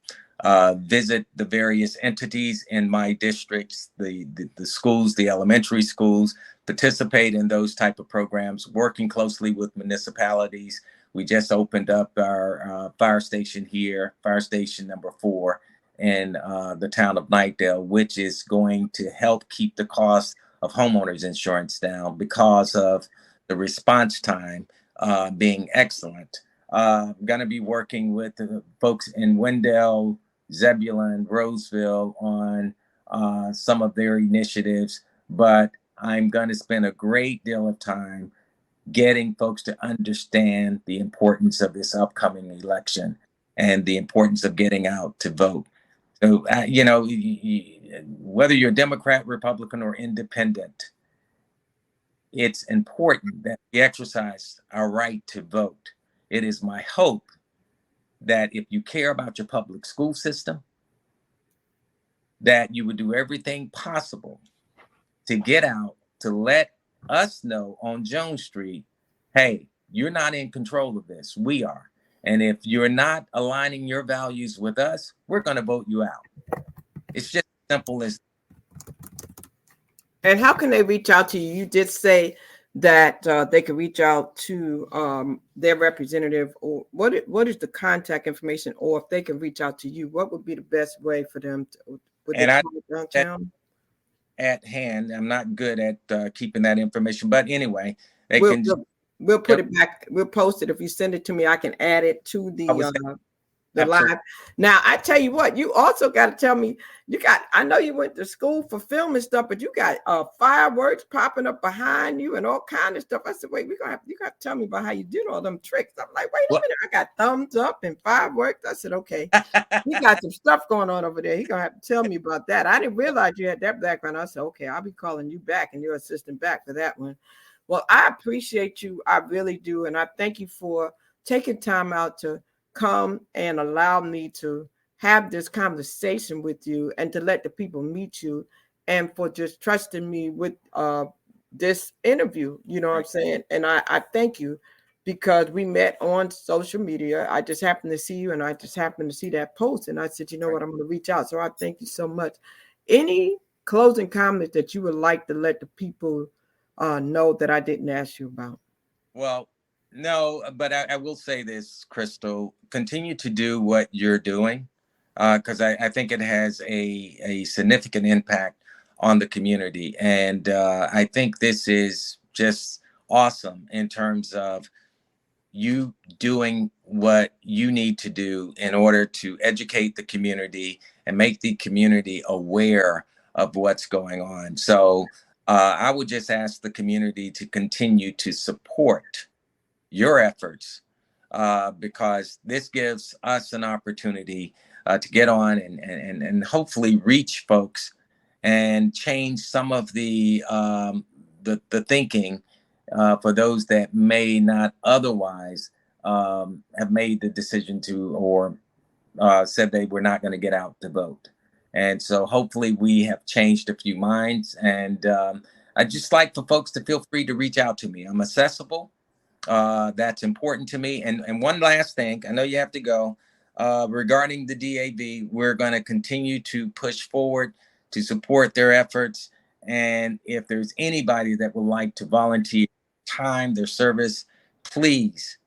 visit the various entities in my districts, the schools, the elementary schools, participate in those type of programs, working closely with municipalities. We just opened up our fire station here, fire station number 4 in the town of Knightdale, which is going to help keep the cost of homeowners insurance down because of the response time being excellent. I'm going to be working with the folks in Wendell, Zebulon, Roseville on some of their initiatives, but I'm going to spend a great deal of time getting folks to understand the importance of this upcoming election and the importance of getting out to vote. So, whether you're Democrat, Republican, or independent, it's important that we exercise our right to vote. It is my hope that if you care about your public school system, that you would do everything possible to get out, to let us know on Jones Street, hey, you're not in control of this. We are. And if you're not aligning your values with us, we're going to vote you out. It's just as simple as. And how can they reach out to you? You did say that they can reach out to their representative, or what is the contact information, or if they can reach out to you, what would be the best way for them to, and I downtown? At hand, I'm not good at keeping that information, but anyway, we'll put it back. We'll post it. If you send it to me, I can add it to the live. Now, I tell you what, you also got to tell me, I know you went to school for film and stuff, but you got fireworks popping up behind you and all kind of stuff. I said, wait, you got to tell me about how you did all them tricks. I'm like, wait a minute, I got thumbs up and fireworks. I said, okay, he got some stuff going on over there. He's going to have to tell me about that. I didn't realize you had that background. I said, okay, I'll be calling you back and your assistant back for that one. Well, I appreciate you. I really do. And I thank you for taking time out to come and allow me to have this conversation with you and to let the people meet you, and for just trusting me with this interview. You know what I'm saying? And I thank you, because we met on social media. I just happened to see you, and I just happened to see that post, and I said, you know what, I'm going to reach out. So I thank you so much. Any closing comments that you would like to let the people know that I didn't ask you about? Well, no, but I will say this, Crystal, continue to do what you're doing, because I think it has a significant impact on the community. And I think this is just awesome in terms of you doing what you need to do in order to educate the community and make the community aware of what's going on. So I would just ask the community to continue to support your efforts, because this gives us an opportunity to get on and hopefully reach folks and change some of the thinking for those that may not otherwise have made the decision to, or said they were not going to get out to vote. And so hopefully we have changed a few minds. And I'd just like for folks to feel free to reach out to me. I'm accessible. That's important to me. And one last thing, I know you have to go. Regarding the DAV, we're going to continue to push forward to support their efforts. And if there's anybody that would like to volunteer time, their service, please,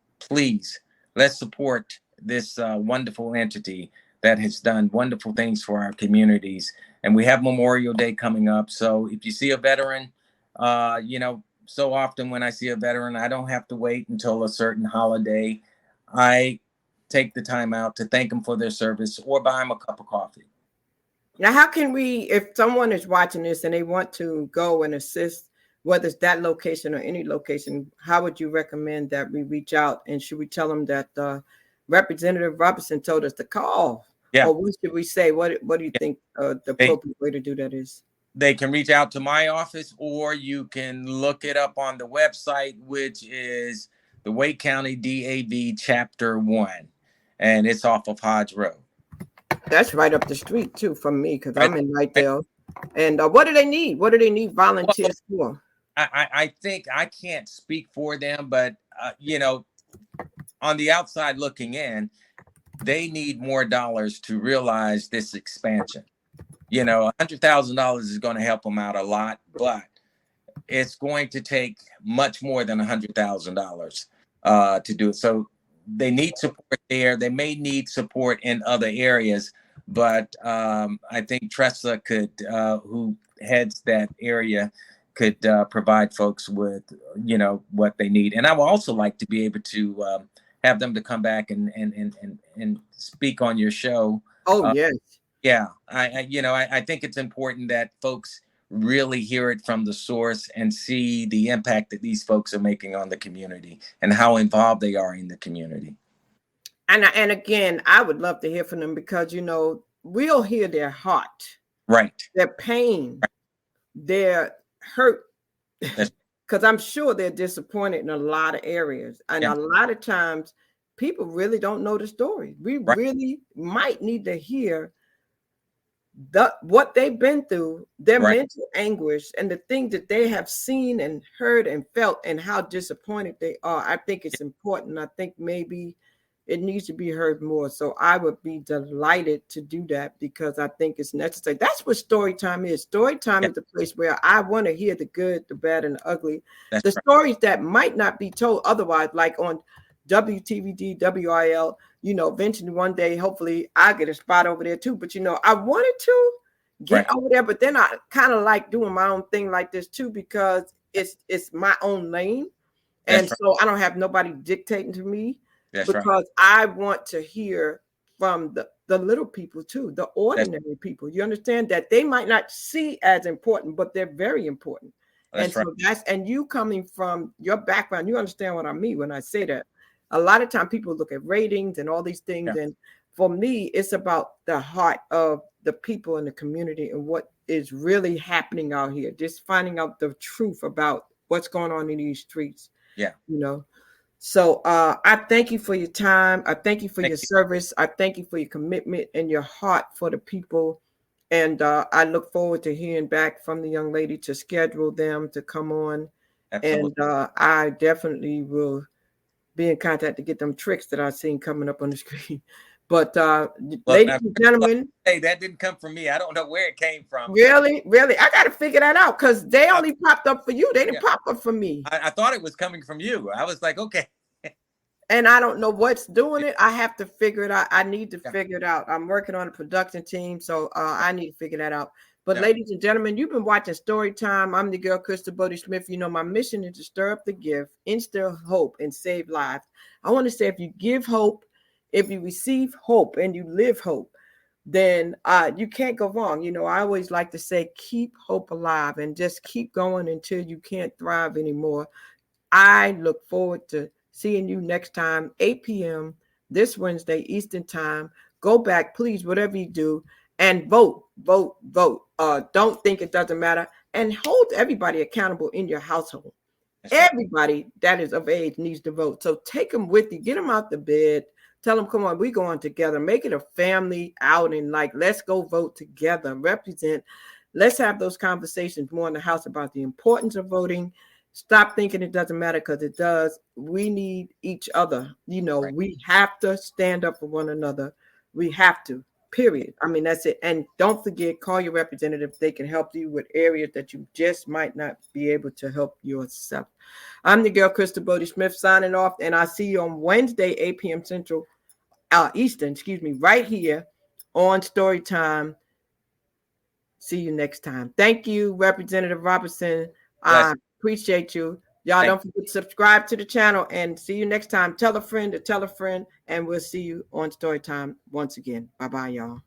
let's support this wonderful entity that has done wonderful things for our communities. And we have Memorial Day coming up. So if you see a veteran, so often when I see a veteran, I don't have to wait until a certain holiday. I take the time out to thank them for their service or buy them a cup of coffee. Now, how can we, if someone is watching this and they want to go and assist, whether it's that location or any location, how would you recommend that we reach out? And should we tell them that Representative Robertson told us to call? Yeah. Or what should we say? What do you think the appropriate way to do that is? They can reach out to my office, or you can look it up on the website, which is the Wake County DAV Chapter 1, and it's off of Hodge Road. That's right up the street, too, from me, because I'm in Nightdale. And what do they need? What do they need volunteers for? I think I can't speak for them, but, on the outside looking in, they need more dollars to realize this expansion. $100,000 is going to help them out a lot, but it's going to take much more than $100,000 to do it. So they need support there. They may need support in other areas, but I think Tressa could, who heads that area, could provide folks with, what they need. And I would also like to be able to have them to come back and speak on your show. Oh, yes. Yeah, I think it's important that folks really hear it from the source and see the impact that these folks are making on the community and how involved they are in the community. And again, I would love to hear from them because, we'll hear their heart, right? Their pain, right. Their hurt, because I'm sure they're disappointed in a lot of areas. And a lot of times people really don't know the story. We really might need to hear what they've been through, their mental anguish, and the things that they have seen and heard and felt, and how disappointed they are. I think it's important. I think maybe it needs to be heard more. So I would be delighted to do that because I think it's necessary. That's what story time is. Story time is the place where I want to hear the good, the bad, and the ugly. The stories that might not be told otherwise, like on WTVD, WIL, eventually one day, hopefully I get a spot over there too. But, I wanted to get over there, but then I kind of like doing my own thing like this too, because it's my own lane. And so I don't have nobody dictating to me because I want to hear from the little people too, the ordinary people. You understand that they might not see as important, but they're very important. And you coming from your background, you understand what I mean when I say that. A lot of time people look at ratings and all these things. And for me, it's about the heart of the people in the community and what is really happening out here. Just finding out the truth about what's going on in these streets. Yeah. So I thank you for your time. I thank you for your service. I thank you for your commitment and your heart for the people. And I look forward to hearing back from the young lady to schedule them to come on. Absolutely. And I definitely will be in contact to get them tricks that I've seen coming up on the screen. But ladies and gentlemen, hey, that didn't come from me. I don't know where it came from. Really? I got to figure that out because they only popped up for you. They didn't pop up for me. I thought it was coming from you. I was like, okay. And I don't know what's doing it. I have to figure it out. I need to figure it out. I'm working on a production team, so I need to figure that out. But ladies and gentlemen, you've been watching Story Time. I'm the girl, Crystal Bodie Smith. My mission is to stir up the gift, instill hope, and save lives. I want to say if you give hope, if you receive hope, and you live hope, then you can't go wrong. I always like to say, keep hope alive and just keep going until you can't thrive anymore. I look forward to seeing you next time, 8 p.m. this Wednesday, Eastern Time. Go back, please, whatever you do, and vote. Don't think it doesn't matter. And hold everybody accountable in your household. Everybody that is of age needs to vote. So take them with you. Get them out the bed. Tell them, come on, we're going together. Make it a family outing. Like, let's go vote together. Represent. Let's have those conversations more in the house about the importance of voting. Stop thinking it doesn't matter because it does. We need each other. We have to stand up for one another. We have to, period. I mean, that's it. And don't forget, call your representative. They can help you with areas that you just might not be able to help yourself. I'm the girl, Crystal Bodie Smith, signing off. And I'll see you on Wednesday, 8 p.m. Central Eastern, excuse me, right here on Storytime. See you next time. Thank you, Representative Robertson. I appreciate you. Y'all don't forget to subscribe to the channel and see you next time. Tell a friend to tell a friend, and we'll see you on Storytime once again. Bye-bye, y'all.